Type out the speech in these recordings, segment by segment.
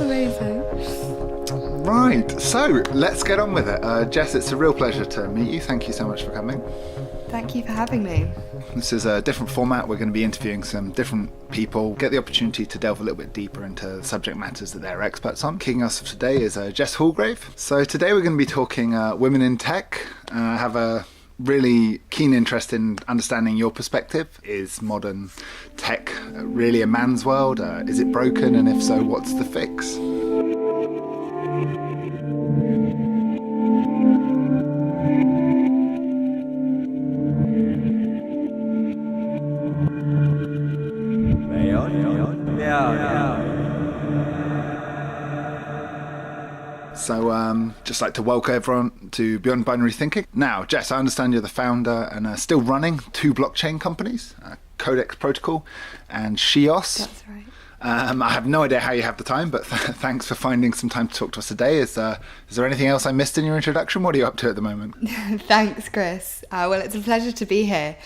Amazing. Right, so let's get on with it. Jess, it's a real pleasure to meet you. Thank you so much for coming. Thank you for having me. This is a different format. We're going to be interviewing some different people, get the opportunity to delve a little bit deeper into subject matters that they're experts on. Kicking us off today is Jess Houlgrave. So today we're going to be talking women in tech. I have a really keen interest in understanding your perspective. Is modern tech really a man's world? Is it broken? And if so, what's the fix? So just like to welcome everyone to Beyond Binary Thinking. Now, Jess, I understand you're the founder and still running two blockchain companies, Codex Protocol and shEOS. That's right. I have no idea how you have the time, but thanks for finding some time to talk to us today. Is there anything else I missed in your introduction? What are you up to at the moment? Thanks, Chris. Well, it's a pleasure to be here.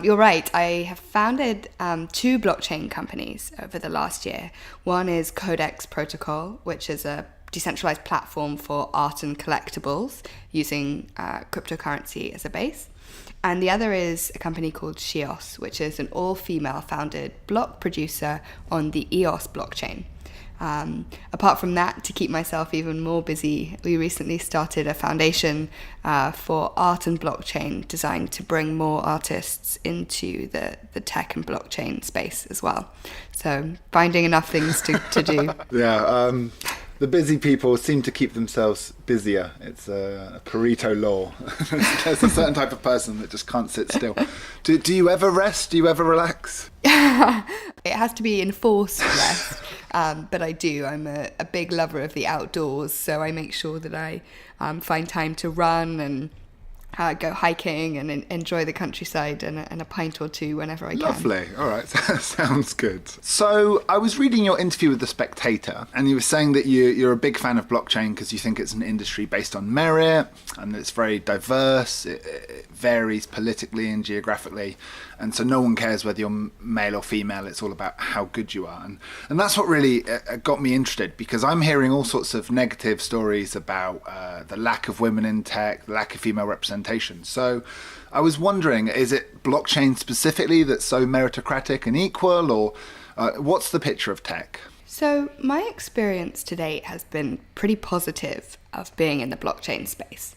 You're right. I have founded two blockchain companies over the last year. One is Codex Protocol, which is a decentralized platform for art and collectibles using cryptocurrency as a base. And the other is a company called shEOS, which is an all-female founded block producer on the EOS blockchain. Apart from that, to keep myself even more busy, we recently started a foundation for art and blockchain designed to bring more artists into the tech and blockchain space as well. So finding enough things to do. Yeah, the busy people seem to keep themselves busier. It's a Pareto law. There's a certain type of person that just can't sit still. Do you ever rest? Do you ever relax? It has to be enforced rest, but I do. I'm a big lover of the outdoors, so I make sure that I find time to run and go hiking and enjoy the countryside and a pint or two whenever I can. Lovely. All right. Sounds good. So I was reading your interview with the Spectator, and you were saying that you're a big fan of blockchain because you think it's an industry based on merit and that it's very diverse. It varies politically and geographically. And so no one cares whether you're male or female. It's all about how good you are. And that's what really got me interested, because I'm hearing all sorts of negative stories about the lack of women in tech, the lack of female representation. So I was wondering, is it blockchain specifically that's so meritocratic and equal, or what's the picture of tech? So my experience to date has been pretty positive of being in the blockchain space.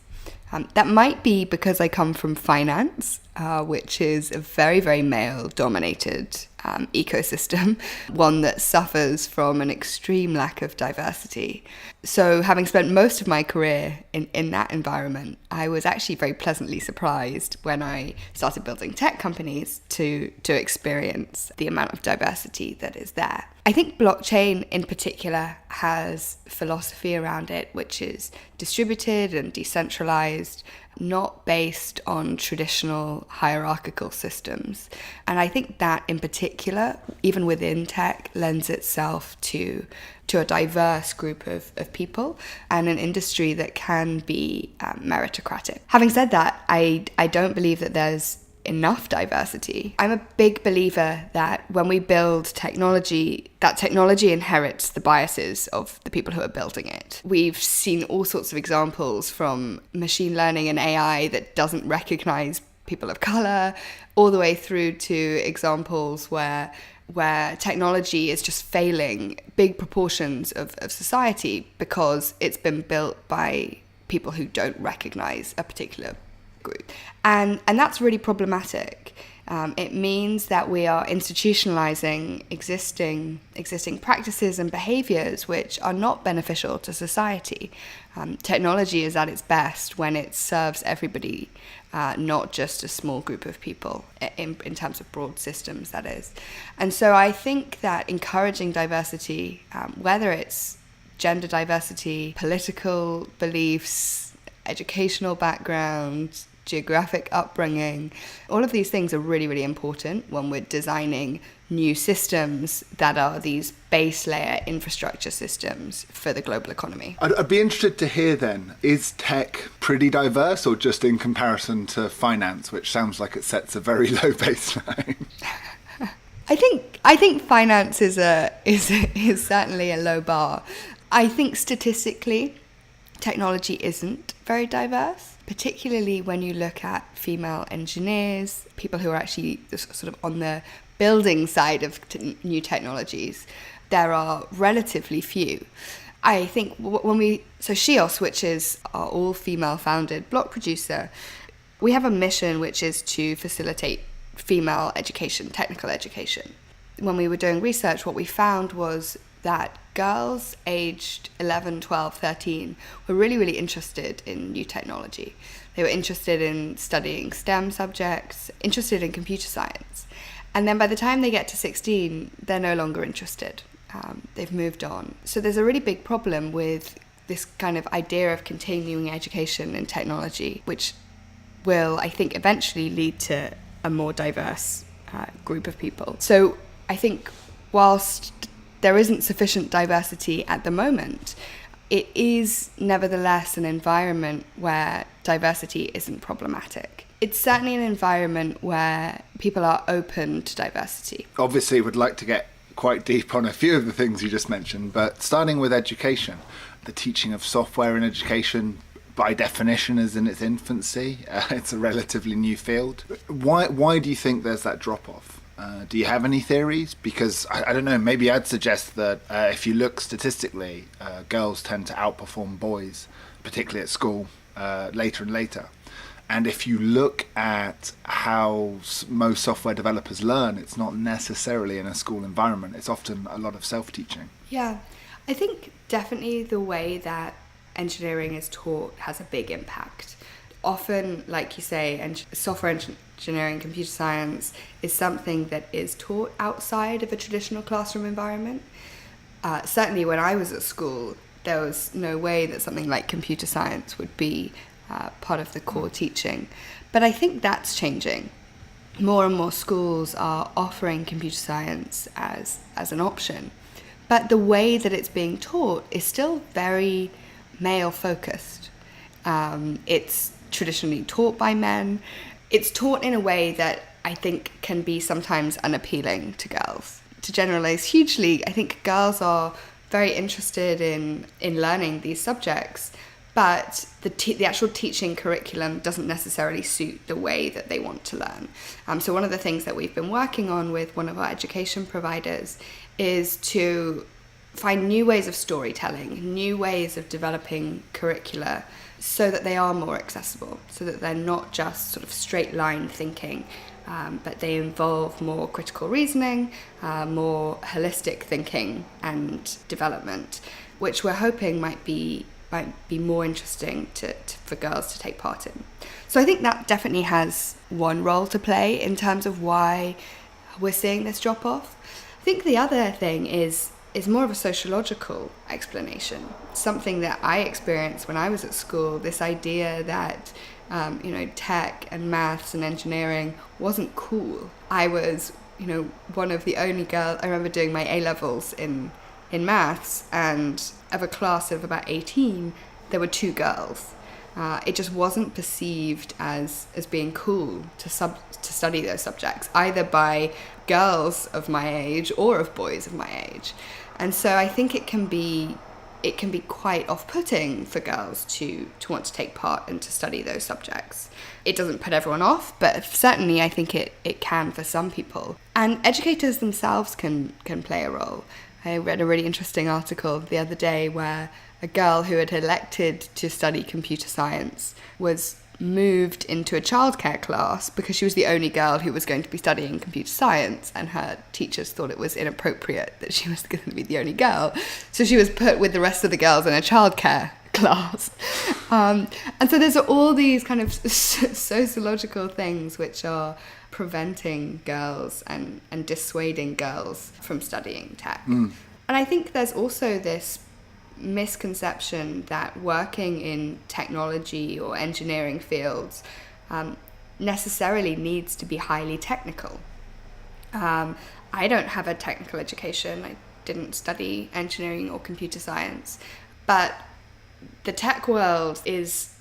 That might be because I come from finance, which is a very, very male-dominated ecosystem, one that suffers from an extreme lack of diversity. So having spent most of my career in that environment, I was actually very pleasantly surprised when I started building tech companies to experience the amount of diversity that is there. I think blockchain in particular has philosophy around it, which is distributed and decentralized, not based on traditional hierarchical systems. And I think that in particular, even within tech, lends itself to a diverse group of people and an industry that can be meritocratic. Having said that, I don't believe that there's enough diversity. I'm a big believer that when we build technology, that technology inherits the biases of the people who are building it. We've seen all sorts of examples from machine learning and AI that doesn't recognize people of color, all the way through to examples where technology is just failing big proportions of society because it's been built by people who don't recognize a particular group. And that's really problematic. It means that we are institutionalizing existing practices and behaviors which are not beneficial to society. Technology is at its best when it serves everybody, not just a small group of people, in terms of broad systems, that is. And so I think that encouraging diversity, whether it's gender diversity, political beliefs, educational background, geographic upbringing, all of these things are really, really important when we're designing new systems that are these base layer infrastructure systems for the global economy. I'd be interested to hear then, is tech pretty diverse or just in comparison to finance, which sounds like it sets a very low baseline? I think finance is certainly a low bar. I think statistically, technology isn't very diverse, particularly when you look at female engineers, people who are actually sort of on the building side of new technologies. There are relatively few. I think so shEOS, which is our all-female founded block producer, we have a mission which is to facilitate female education, technical education. When we were doing research, what we found was that girls aged 11, 12, 13 were really, really interested in new technology. They were interested in studying STEM subjects, interested in computer science. And then by the time they get to 16, they're no longer interested. They've moved on. So there's a really big problem with this kind of idea of continuing education in technology, which will, I think, eventually lead to a more diverse group of people. So I think whilst there isn't sufficient diversity at the moment, it is nevertheless an environment where diversity isn't problematic. It's certainly an environment where people are open to diversity. Obviously, would like to get quite deep on a few of the things you just mentioned, but starting with education, the teaching of software in education, by definition, is in its infancy. It's a relatively new field. Why do you think there's that drop-off? Do you have any theories? Because, I don't know, maybe I'd suggest that if you look statistically, girls tend to outperform boys, particularly at school, later and later. And if you look at how most software developers learn, it's not necessarily in a school environment. It's often a lot of self-teaching. Yeah, I think definitely the way that engineering is taught has a big impact. Often, like you say, software engineering, computer science is something that is taught outside of a traditional classroom environment. Certainly when I was at school, there was no way that something like computer science would be part of the core teaching. But I think that's changing. More and more schools are offering computer science as an option. But the way that it's being taught is still very male-focused. It's traditionally taught by men. It's taught in a way that I think can be sometimes unappealing to girls. To generalize hugely, I think girls are very interested in learning these subjects, but the actual teaching curriculum doesn't necessarily suit the way that they want to learn. So one of the things that we've been working on with one of our education providers is to find new ways of storytelling, new ways of developing curricula so that they are more accessible, so that they're not just sort of straight line thinking, but they involve more critical reasoning, more holistic thinking and development, which we're hoping might be more interesting for girls to take part in. So I think that definitely has one role to play in terms of why we're seeing this drop off. I think the other thing is more of a sociological explanation, something that I experienced when I was at school, this idea that tech and maths and engineering wasn't cool. I was one of the only girls. I remember doing my A-levels in maths, and of a class of about 18, there were 2 girls. It just wasn't perceived as being cool to study those subjects, either by girls of my age or of boys of my age. And so I think it can be quite off-putting for girls to want to take part and to study those subjects. It doesn't put everyone off, but certainly I think it can for some people. And educators themselves can play a role. I read a really interesting article the other day where a girl who had elected to study computer science was moved into a childcare class because she was the only girl who was going to be studying computer science, and her teachers thought it was inappropriate that she was going to be the only girl. So she was put with the rest of the girls in a childcare class. And so there's all these kind of sociological things which are preventing girls and dissuading girls from studying tech. And I think there's also this misconception that working in technology or engineering fields necessarily needs to be highly technical. I don't have a technical education. I didn't study engineering or computer science, but the tech world is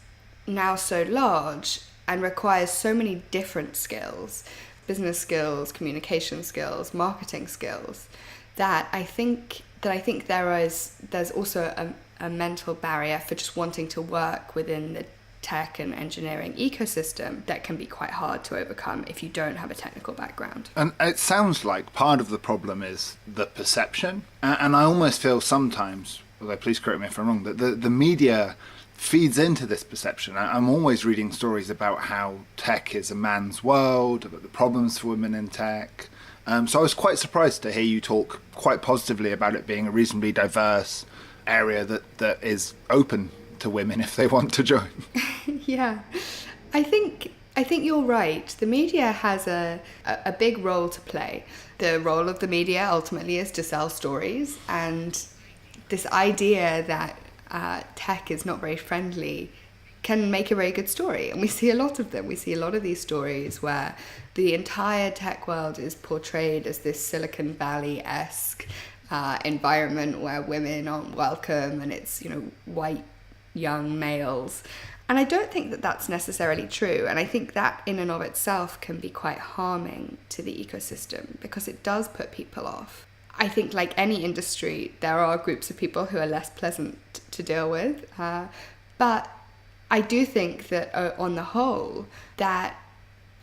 now so large and requires so many different skills business skills, communication skills, marketing skills, that I think there's also a mental barrier for just wanting to work within the tech and engineering ecosystem that can be quite hard to overcome if you don't have a technical background. And it sounds like part of the problem is the perception. And I almost feel sometimes, although please correct me if I'm wrong, that the media feeds into this perception. I'm always reading stories about how tech is a man's world, about the problems for women in tech. So I was quite surprised to hear you talk quite positively about it being a reasonably diverse area that is open to women if they want to join. Yeah, I think you're right. The media has a big role to play. The role of the media ultimately is to sell stories, and this idea that tech is not very friendly can make a very good story. And we see a lot of them. We see a lot of these stories where the entire tech world is portrayed as this Silicon Valley-esque environment where women aren't welcome, and it's, white young males. And I don't think that that's necessarily true. And I think that in and of itself can be quite harming to the ecosystem because it does put people off. I think like any industry, there are groups of people who are less pleasant to deal with. But I do think that on the whole, that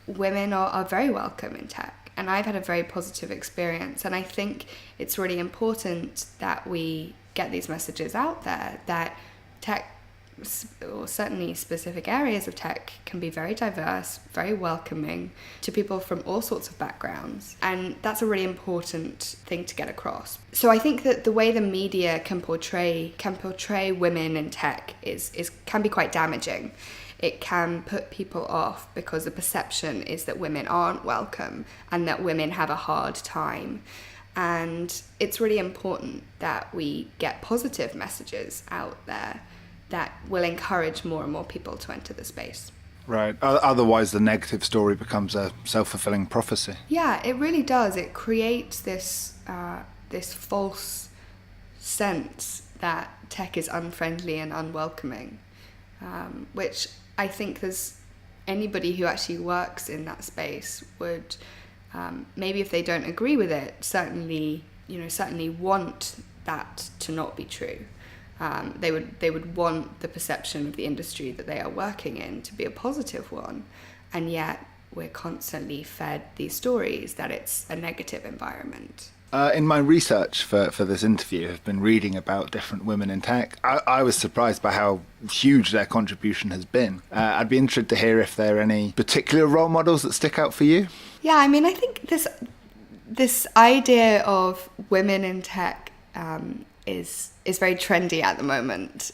women are very welcome in tech. And I've had a very positive experience. And I think it's really important that we get these messages out there that tech, or certainly specific areas of tech, can be very diverse, very welcoming to people from all sorts of backgrounds. And that's a really important thing to get across. So I think that the way the media can portray women in tech can be quite damaging. It can put people off because the perception is that women aren't welcome and that women have a hard time. And it's really important that we get positive messages out there that will encourage more and more people to enter the space. Right. Otherwise, the negative story becomes a self-fulfilling prophecy. Yeah, it really does. It creates this false sense that tech is unfriendly and unwelcoming, which I think there's anybody who actually works in that space would, maybe if they don't agree with it, certainly want that to not be true. They would want the perception of the industry that they are working in to be a positive one, and yet we're constantly fed these stories that it's a negative environment. In my research for this interview, I've been reading about different women in tech. I was surprised by how huge their contribution has been. I'd be interested to hear if there are any particular role models that stick out for you. Yeah, I mean, I think this idea of women in tech is very trendy at the moment.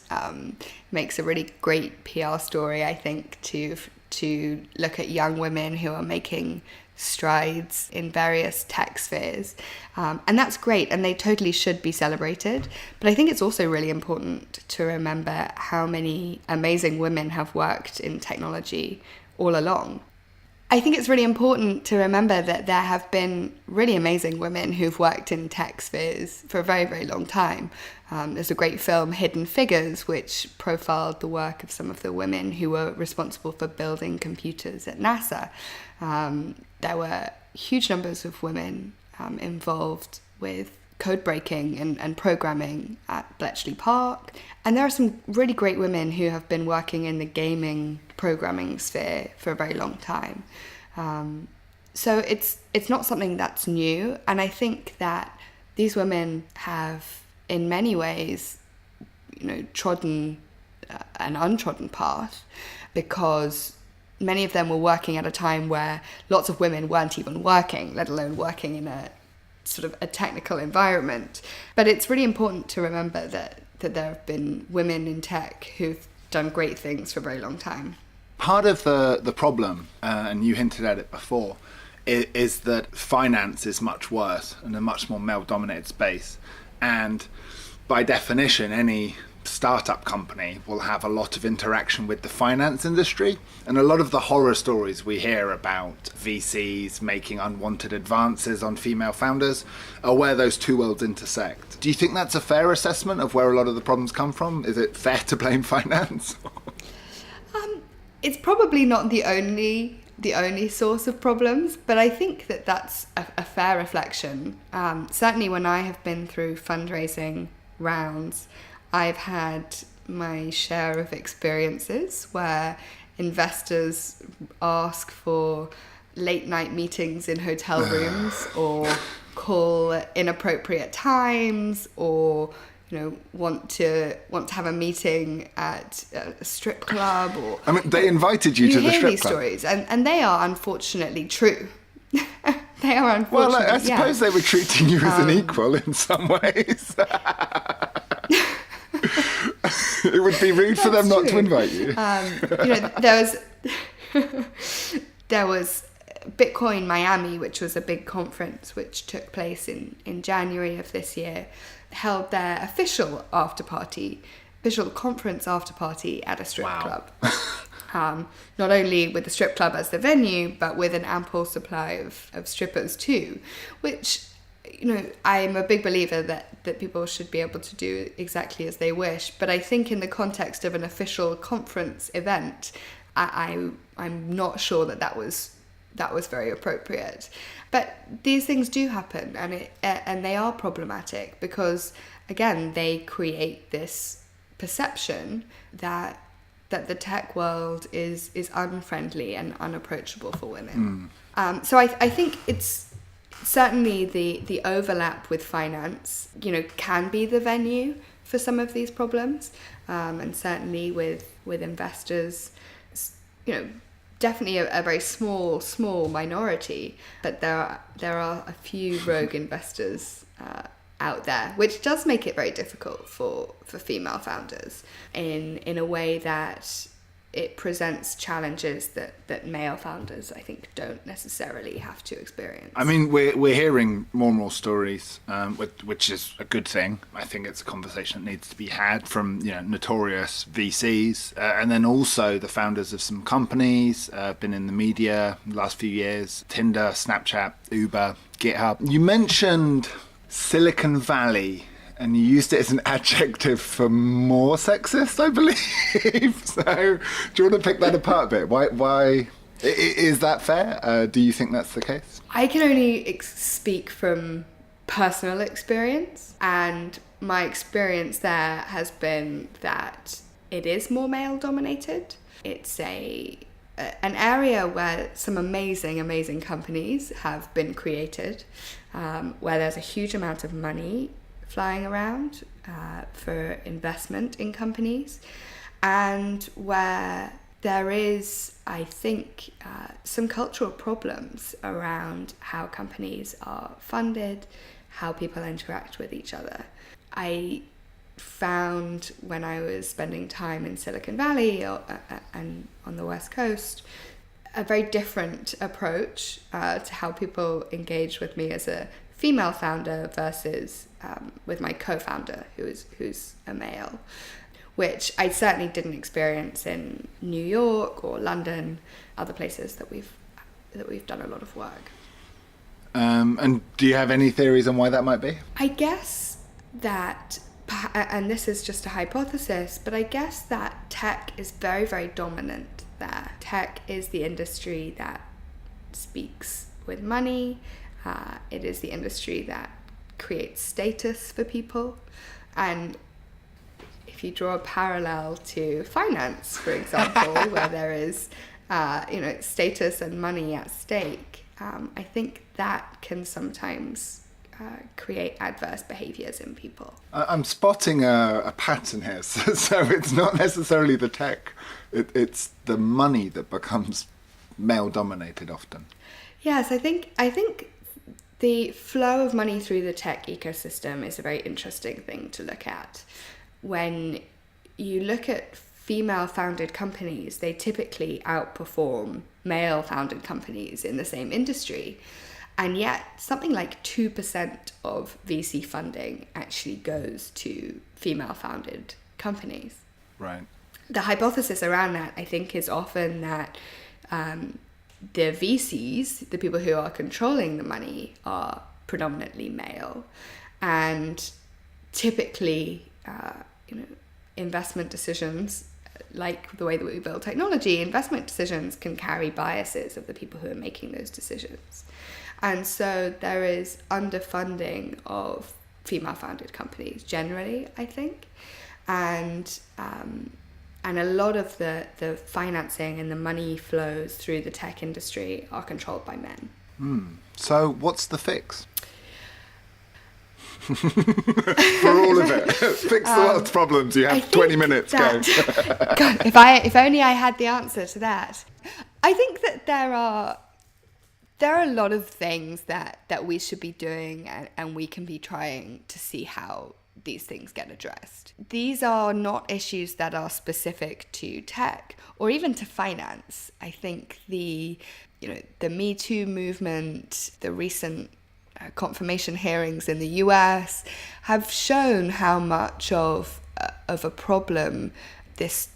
Makes a really great PR story, I think, to look at young women who are making strides in various tech spheres. And that's great, and they totally should be celebrated. But I think it's also really important to remember how many amazing women have worked in technology all along. I think it's really important to remember that there have been really amazing women who've worked in tech spheres for a very, very long time. There's a great film, Hidden Figures, which profiled the work of some of the women who were responsible for building computers at NASA. There were huge numbers of women involved with code breaking and programming at Bletchley Park. And there are some really great women who have been working in the gaming programming sphere for a very long time. So it's not something that's new. And I think that these women have, in many ways, trodden an untrodden path, because many of them were working at a time where lots of women weren't even working, let alone working in a sort of a technical environment. But it's really important to remember that there have been women in tech who've done great things for a very long time. Part of the problem, and you hinted at it before, is that finance is much worse and a much more male-dominated space. And by definition, any startup company will have a lot of interaction with the finance industry, and a lot of the horror stories we hear about VCs making unwanted advances on female founders are where those two worlds intersect. Do you think that's a fair assessment of where a lot of the problems come from? Is it fair to blame finance? It's probably not the only the only source of problems, but I think that that's a fair reflection. Certainly when I have been through fundraising rounds, I've had my share of experiences where investors ask for late night meetings in hotel rooms or call at inappropriate times, or want to have a meeting at a strip club, or I mean, they invited you to the strip club. You hear these stories, and they are unfortunately true. They are unfortunately. Well, I suppose they were treating you as an equal in some ways. It would be rude for them not to invite you. There was Bitcoin Miami, which was a big conference which took place in January of this year, held their official conference after party at a strip club. Not only with the strip club as the venue, but with an ample supply of strippers too, which, I'm a big believer that people should be able to do exactly as they wish. But I think in the context of an official conference event, I'm not sure that was very appropriate. But these things do happen, and they are problematic because, again, they create this perception that the tech world is unfriendly and unapproachable for women. So I think it's certainly the overlap with finance, can be the venue for some of these problems, and certainly with investors, definitely a very small minority, but there are a few rogue investors out there, which does make it very difficult for female founders in a way that it presents challenges that male founders, I think, don't necessarily have to experience. I mean, we're hearing more and more stories, which is a good thing. I think it's a conversation that needs to be had from notorious VCs, and then also the founders of some companies, been in the media the last few years: Tinder, Snapchat, Uber, GitHub. You mentioned Silicon Valley, and you used it as an adjective for more sexist, I believe. So do you want to pick that apart a bit? Why is that fair? Do you think that's the case? I can only speak from personal experience, and my experience there has been that it is more male dominated. It's an area where some amazing companies have been created, where there's a huge amount of money flying around for investment in companies, and where there is, I think, some cultural problems around how companies are funded, how people interact with each other. I found when I was spending time in Silicon Valley and on the West Coast, a very different approach to how people engage with me as a female founder versus with my co-founder who's a male, which I certainly didn't experience in New York or London, other places that we've done a lot of work. And do you have any theories on why that might be? I guess that, and this is just a hypothesis, but I guess that tech is very, very dominant there. Tech is the industry that speaks with money. It is the industry that creates status for people. And if you draw a parallel to finance, for example, where there is status and money at stake, I think that can sometimes create adverse behaviors in people. I'm spotting a pattern here. So it's not necessarily the tech, it's the money that becomes male dominated often. Yes, I think the flow of money through the tech ecosystem is a very interesting thing to look at. When you look at female-founded companies, they typically outperform male-founded companies in the same industry. And yet, something like 2% of VC funding actually goes to female-founded companies. Right. The hypothesis around that, I think, is often that the VCs, the people who are controlling the money, are predominantly male, and typically, investment decisions like the way that we build technology, investment decisions can carry biases of the people who are making those decisions. And so there is underfunding of female-founded companies generally, I think. And a lot of the financing and the money flows through the tech industry are controlled by men. So what's the fix? For all of it. Fix the world's problems. You have 20 minutes. Go. God, if only I had the answer to that. I think that there are a lot of things that we should be doing and we can be trying to see how these things get addressed. These are not issues that are specific to tech or even to finance. I think the Me Too movement, the recent confirmation hearings in the US have shown how much of a problem this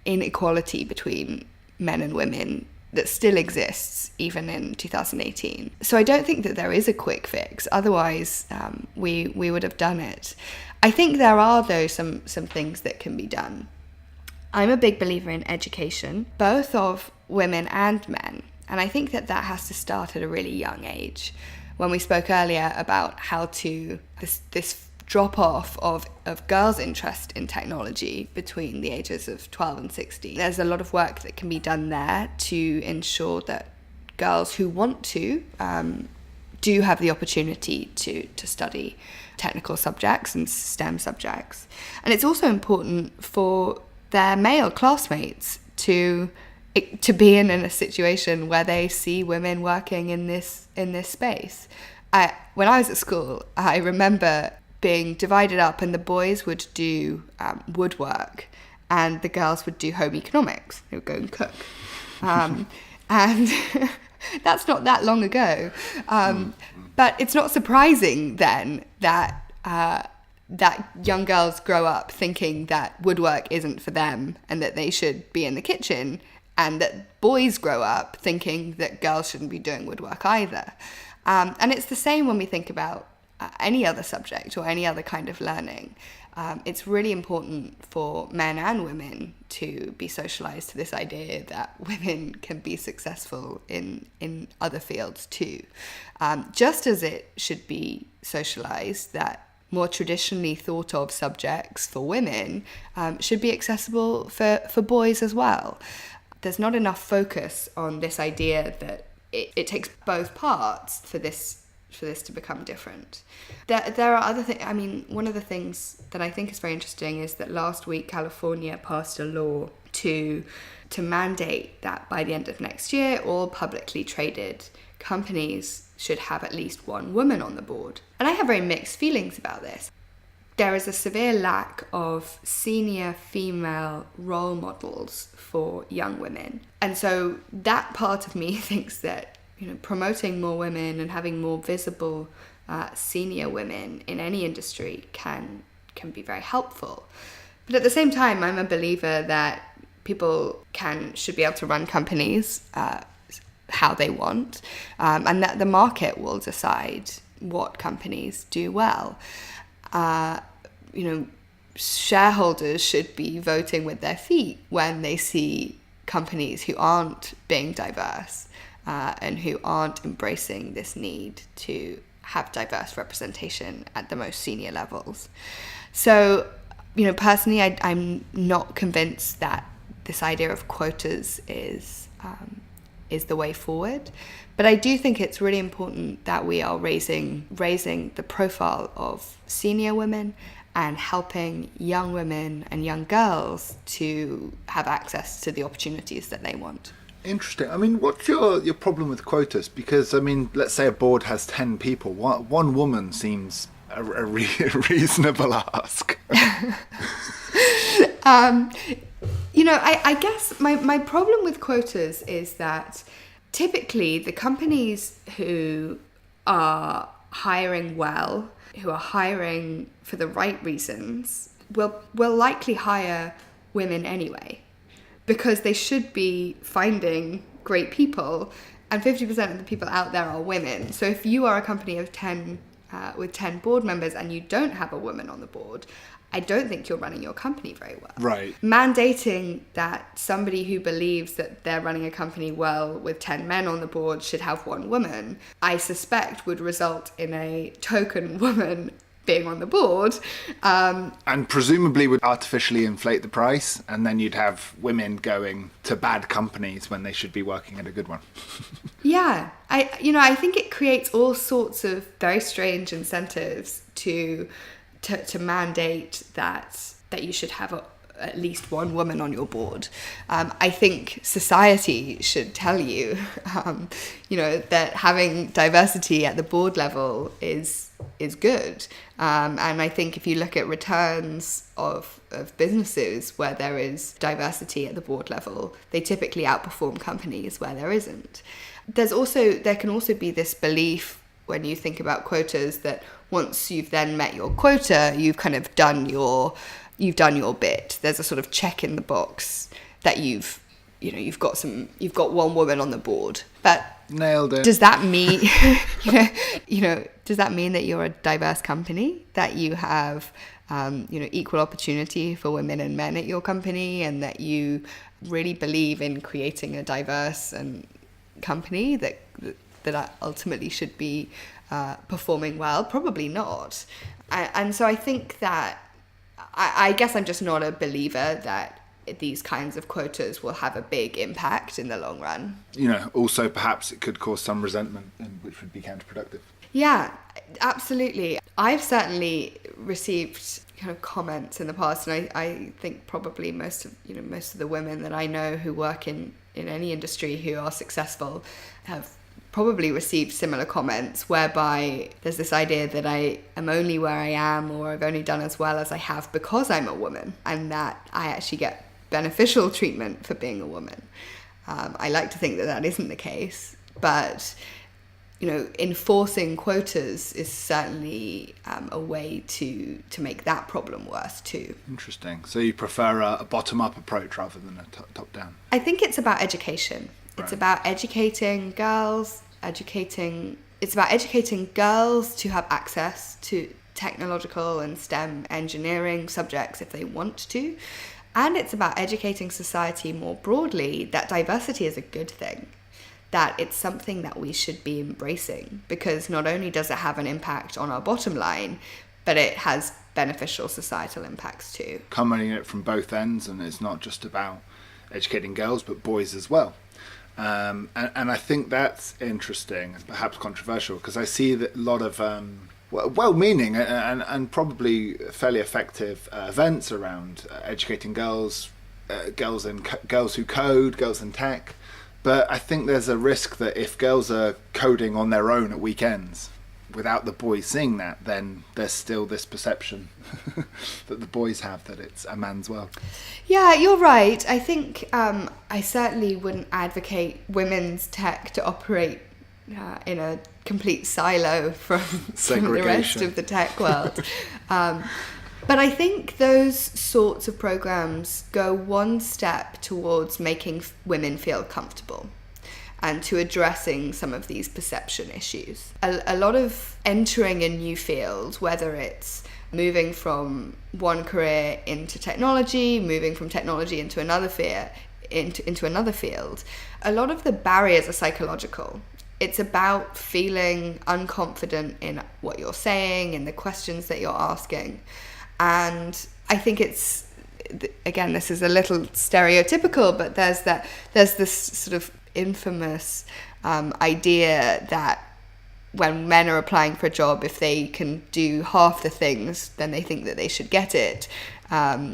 inequality between men and women that still exists even in 2018. So I don't think that there is a quick fix. Otherwise, we would have done it. I think there are, though, some things that can be done. I'm a big believer in education, both of women and men. And I think that has to start at a really young age. When we spoke earlier about how this drop-off of girls' interest in technology between the ages of 12 and 16. There's a lot of work that can be done there to ensure that girls who want to do have the opportunity to study technical subjects and STEM subjects. And it's also important for their male classmates to be in a situation where they see women working in this space. When I was at school, I remember being divided up, and the boys would do woodwork and the girls would do home economics. They would go and cook. And that's not that long ago. But it's not surprising then that young girls grow up thinking that woodwork isn't for them and that they should be in the kitchen, and that boys grow up thinking that girls shouldn't be doing woodwork either. And it's the same when we think about any other subject or any other kind of learning. It's really important for men and women to be socialized to this idea that women can be successful in other fields too. Just as it should be socialized that more traditionally thought of subjects for women should be accessible for boys as well. There's not enough focus on this idea that it takes both parts for this to become different. There are other things. I mean, one of the things that I think is very interesting is that last week California passed a law to mandate that by the end of next year, all publicly traded companies should have at least one woman on the board. And I have very mixed feelings about this. There is a severe lack of senior female role models for young women. And so that part of me thinks that promoting more women and having more visible senior women in any industry can be very helpful. But at the same time, I'm a believer that people should be able to run companies how they want, and that the market will decide what companies do well. Shareholders should be voting with their feet when they see companies who aren't being diverse and who aren't embracing this need to have diverse representation at the most senior levels. So, personally, I'm not convinced that this idea of quotas is the way forward. But I do think it's really important that we are raising the profile of senior women and helping young women and young girls to have access to the opportunities that they want. Interesting. I mean, what's your problem with quotas? Because, let's say a board has 10 people. One woman seems a reasonable ask. I guess my problem with quotas is that typically the companies who are hiring well, who are hiring for the right reasons, will likely hire women anyway, because they should be finding great people, and 50% of the people out there are women. So if you are a company of 10 with 10 board members and you don't have a woman on the board, I don't think you're running your company very well. Right. Mandating that somebody who believes that they're running a company well with 10 men on the board should have one woman, I suspect would result in a token woman being on the board. And presumably would artificially inflate the price, and then you'd have women going to bad companies when they should be working at a good one. Yeah. I think it creates all sorts of very strange incentives to mandate that you should have at least one woman on your board. I think society should tell you, that having diversity at the board level is good. And I think if you look at returns of businesses where there is diversity at the board level, they typically outperform companies where there isn't. There can also be this belief when you think about quotas that once you've then met your quota, you've kind of done your bit. There's a sort of check in the box that you've got one woman on the board. But nailed it. Does that mean does that mean that you're a diverse company, that you have equal opportunity for women and men at your company, and that you really believe in creating a diverse company that ultimately should be performing well? Probably not. And so I think that I guess I'm just not a believer that these kinds of quotas will have a big impact in the long run. Also perhaps it could cause some resentment, which would be counterproductive. Yeah, absolutely. I've certainly received kind of comments in the past, and I think probably most of the women that I know who work in any industry who are successful have probably received similar comments, whereby there's this idea that I am only where I am, or I've only done as well as I have because I'm a woman, and that I actually get beneficial treatment for being a woman. I like to think that isn't the case, but enforcing quotas is certainly a way to make that problem worse too. Interesting. So you prefer a bottom-up approach rather than a top-down? I think it's about education. Right. It's about educating girls. It's about educating girls to have access to technological and STEM engineering subjects if they want to. And it's about educating society more broadly that diversity is a good thing, that it's something that we should be embracing, because not only does it have an impact on our bottom line, but it has beneficial societal impacts too. Coming at it from both ends, and it's not just about educating girls, but boys as well. And I think that's interesting and perhaps controversial, because I see that a lot of well-meaning and probably fairly effective events around educating girls who code, girls in tech. But I think there's a risk that if girls are coding on their own at weekends without the boys seeing that, then there's still this perception that the boys have that it's a man's world. Yeah, you're right. I think I certainly wouldn't advocate women's tech to operate in a complete silo from the rest of the tech world. But I think those sorts of programs go one step towards making women feel comfortable and to addressing some of these perception issues. A lot of entering a new field, whether it's moving from one career into technology, moving from technology into another field, a lot of the barriers are psychological. It's about feeling unconfident in what you're saying, in the questions that you're asking. And I think it's, again, this is a little stereotypical, but there's this sort of infamous idea that when men are applying for a job, if they can do half the things, then they think that they should get it.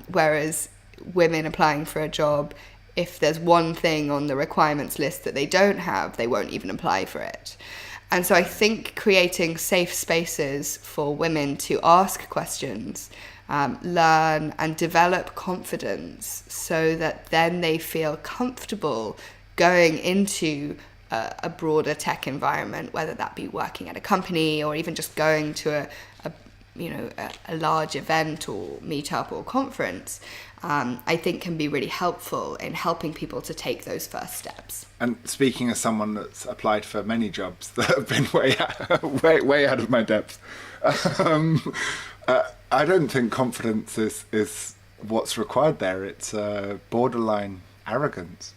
Whereas women applying for a job, if there's one thing on the requirements list that they don't have, they won't even apply for it. And so I think creating safe spaces for women to ask questions, learn and develop confidence so that then they feel comfortable going into a broader tech environment, whether that be working at a company or even just going to a large event or meetup or conference, I think can be really helpful in helping people to take those first steps. And speaking as someone that's applied for many jobs that have been way out of my depth, I don't think confidence is what's required there. It's borderline arrogance.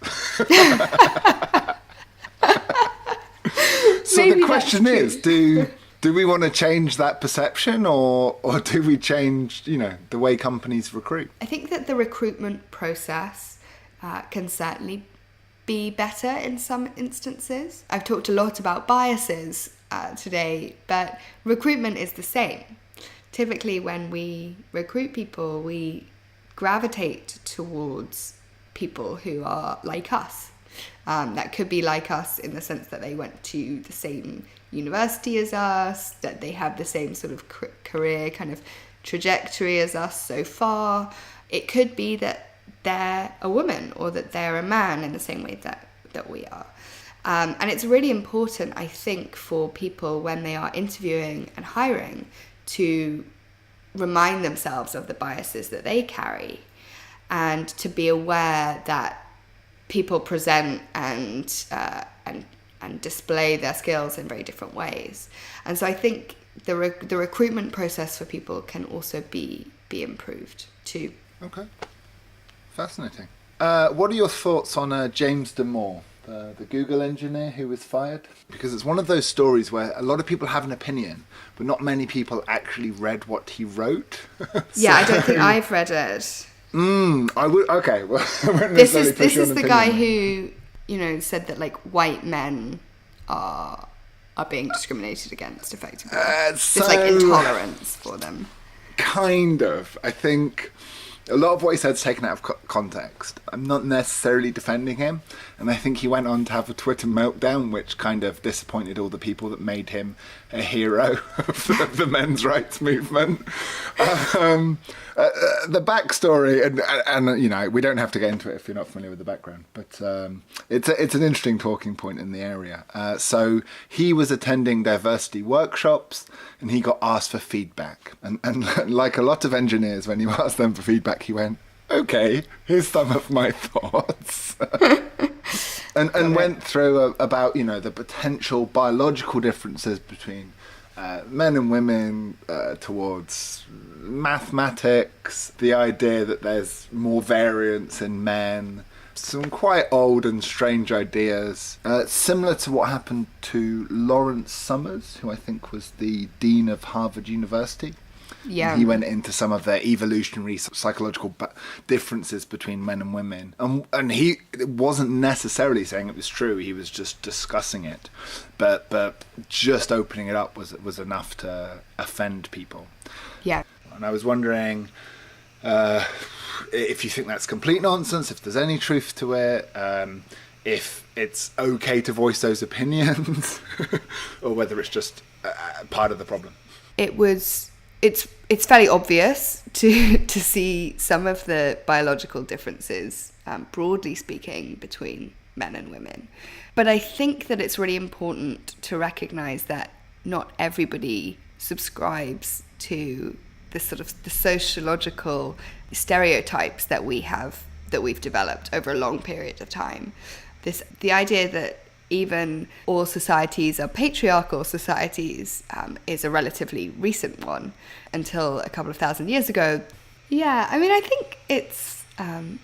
So Maybe the question is, do we want to change that perception, or do we change, the way companies recruit? I think that the recruitment process can certainly be better in some instances. I've talked a lot about biases today, but recruitment is the same. Typically, when we recruit people, we gravitate towards people who are like us. That could be like us in the sense that they went to the same university as us, that they have the same sort of career kind of trajectory as us so far. It could be that they're a woman or that they're a man in the same way that we are. And it's really important, I think, for people when they are interviewing and hiring to remind themselves of the biases that they carry and to be aware that people present and display their skills in very different ways. And so I think the recruitment process for people can also be improved too. Okay. Fascinating. What are your thoughts on James Damore, the Google engineer who was fired? Because it's one of those stories where a lot of people have an opinion, but not many people actually read what he wrote. Yeah, I don't think I've read it. I would. Okay, well, this is the guy who said that white men are being discriminated against effectively. It's intolerance for them. Kind of. I think a lot of what he said is taken out of context. I'm not necessarily defending him, and I think he went on to have a Twitter meltdown, which kind of disappointed all the people that made him a hero of the men's rights movement. The backstory, and we don't have to get into it if you're not familiar with the background, but it's an interesting talking point in the area. So he was attending diversity workshops, and he got asked for feedback. And like a lot of engineers, when you ask them for feedback, he went, "Okay, here's some of my thoughts." and went through about the potential biological differences between men and women towards mathematics, the idea that there's more variance in men, some quite old and strange ideas, similar to what happened to Lawrence Summers, who I think was the dean of Harvard University. Yeah. He went into some of the evolutionary psychological differences between men and women. And he wasn't necessarily saying it was true, he was just discussing it. But just opening it up was enough to offend people. Yeah. And I was wondering if you think that's complete nonsense, if there's any truth to it, if it's okay to voice those opinions, or whether it's just part of the problem. It's fairly obvious to see some of the biological differences, broadly speaking, between men and women. But I think that it's really important to recognise that not everybody subscribes to the sociological stereotypes that we've developed over a long period of time. The idea that even all societies are patriarchal societies is a relatively recent one. Until a couple of thousand years ago. Yeah, I mean, I think it's... I'm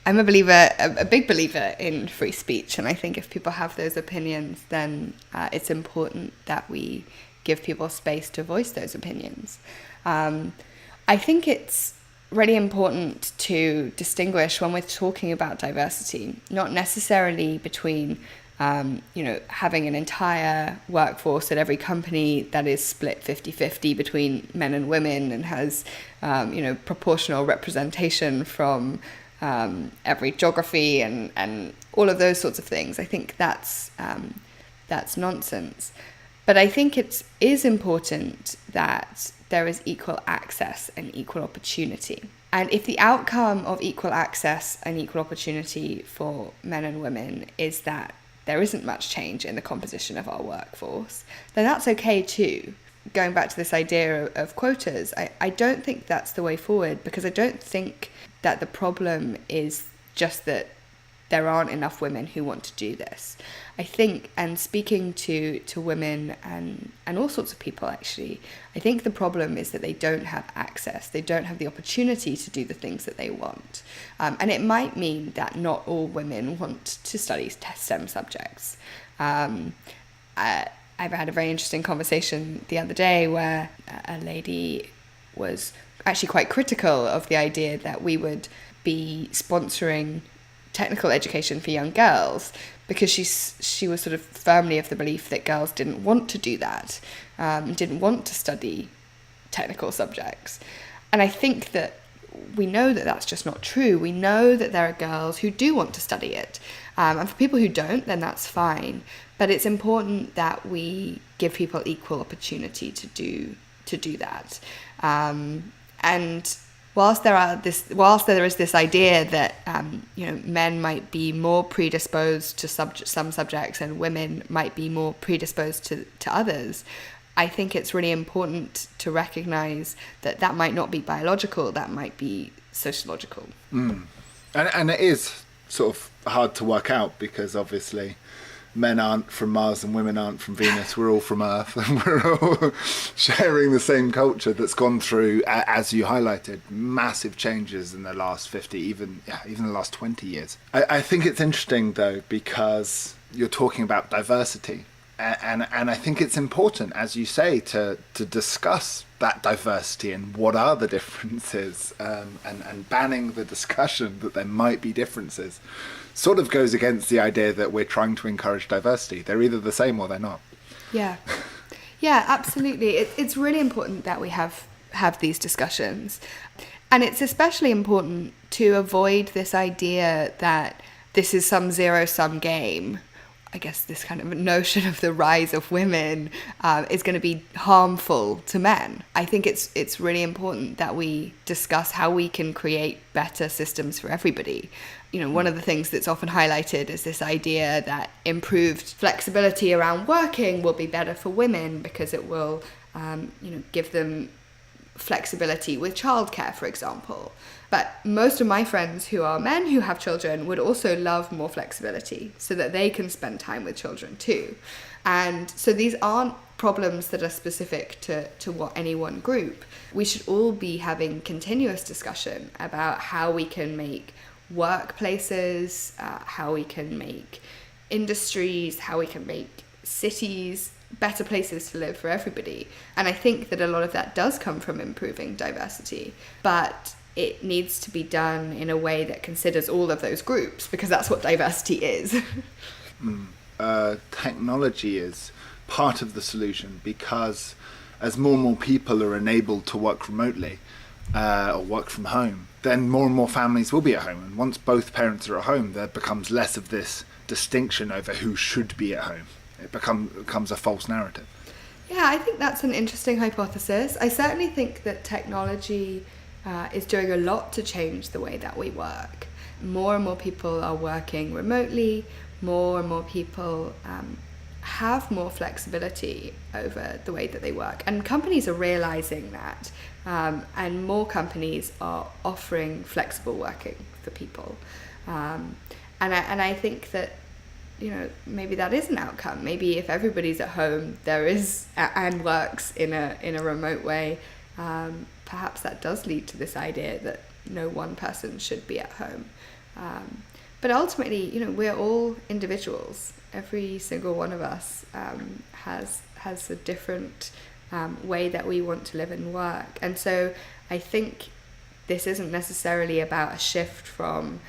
a big believer in free speech, and I think if people have those opinions, then it's important that we give people space to voice those opinions. I think it's really important to distinguish when we're talking about diversity, not necessarily between having an entire workforce at every company that is split 50-50 between men and women and has, proportional representation from every geography and all of those sorts of things. I think that's nonsense. But I think it is important that there is equal access and equal opportunity. And if the outcome of equal access and equal opportunity for men and women is that there isn't much change in the composition of our workforce, then that's okay too. going back to this idea of quotas, I don't think that's the way forward, because I don't think that the problem is just that there aren't enough women who want to do this. I think, and speaking to women and all sorts of people actually, I think the problem is that they don't have access, they don't have the opportunity to do the things that they want. And it might mean that not all women want to study STEM subjects. I've had a very interesting conversation the other day where a lady was actually quite critical of the idea that we would be sponsoring technical education for young girls, because she was sort of firmly of the belief that girls didn't want to do that, didn't want to study technical subjects. And I think that we know that that's just not true. We know that there are girls who do want to study it. And for people who don't, then that's fine. But it's important that we give people equal opportunity to do that. And whilst there is this idea that men might be more predisposed to some subjects and women might be more predisposed to others, I think it's really important to recognise that might not be biological, that might be sociological. And it is sort of hard to work out, because obviously men aren't from Mars and women aren't from Venus. We're all from Earth, and we're all sharing the same culture that's gone through, as you highlighted, massive changes in the last 50, even the last 20 years. I think it's interesting, though, because you're talking about diversity. And I think it's important, as you say, to discuss that diversity and what are the differences, and banning the discussion that there might be differences sort of goes against the idea that we're trying to encourage diversity. They're either the same or they're not. Yeah, absolutely. It's really important that we have these discussions. And it's especially important to avoid this idea that this is some zero-sum game. I guess this kind of notion of the rise of women is going to be harmful to men. I think it's really important that we discuss how we can create better systems for everybody. One of the things that's often highlighted is this idea that improved flexibility around working will be better for women because it will, give them flexibility with childcare, for example. But most of my friends who are men who have children would also love more flexibility so that they can spend time with children too. And so these aren't problems that are specific to what any one group. We should all be having continuous discussion about how we can make workplaces, how we can make industries, how we can make cities better places to live for everybody. And I think that a lot of that does come from improving diversity, but it needs to be done in a way that considers all of those groups, because that's what diversity is. Technology is part of the solution, because as more and more people are enabled to work remotely or work from home, then more and more families will be at home. And once both parents are at home, there becomes less of this distinction over who should be at home. It becomes a false narrative. Yeah, I think that's an interesting hypothesis. I certainly think that technology is doing a lot to change the way that we work. More and more people are working remotely. More and more people have more flexibility over the way that they work. And companies are realizing that. And more companies are offering flexible working for people. And I think that maybe that is an outcome. Maybe if everybody's at home, and works in a remote way, perhaps that does lead to this idea that no one person should be at home. But ultimately, we're all individuals. Every single one of us has a different way that we want to live and work. And so I think this isn't necessarily about a shift from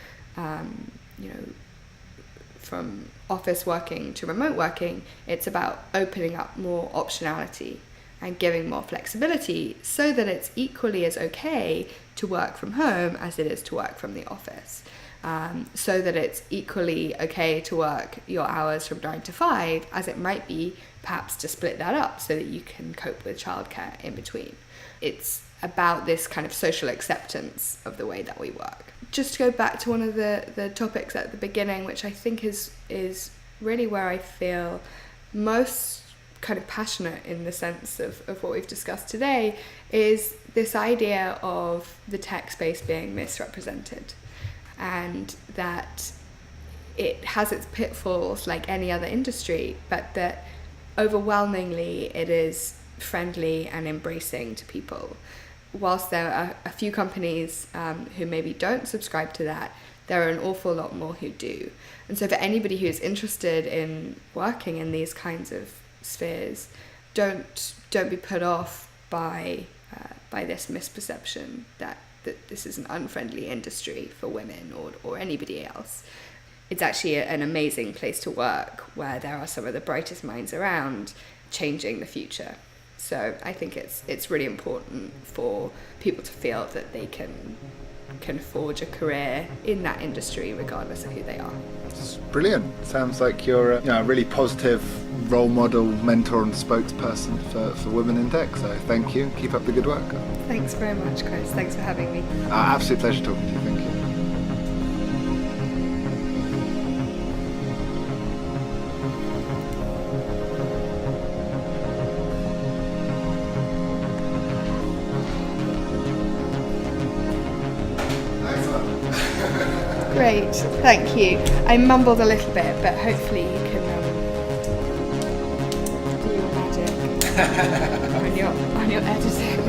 office working to remote working. It's about opening up more optionality and giving more flexibility so that it's equally as okay to work from home as it is to work from the office. So that it's equally okay to work your hours from 9 to 5 as it might be perhaps to split that up so that you can cope with childcare in between. It's about this kind of social acceptance of the way that we work. Just to go back to one of the topics at the beginning, which I think is really where I feel most kind of passionate in the sense of what we've discussed today is this idea of the tech space being misrepresented, and that it has its pitfalls like any other industry, but that overwhelmingly it is friendly and embracing to people. Whilst there are a few companies who maybe don't subscribe to that, there are an awful lot more who do. And so for anybody who's interested in working in these kinds of spheres, don't be put off by this misperception that this is an unfriendly industry for women or anybody else. It's actually an amazing place to work where there are some of the brightest minds around changing the future. So I think it's really important for people to feel that they can forge a career in that industry regardless of who they are. It's brilliant. Sounds like you're a really positive role model, mentor and spokesperson for women in tech. So thank you. Keep up the good work. Thanks very much, Chris. Thanks for having me. Absolute pleasure talking to you. Thank you. Great, thank you. I mumbled a little bit, but hopefully you can do your magic on your editing.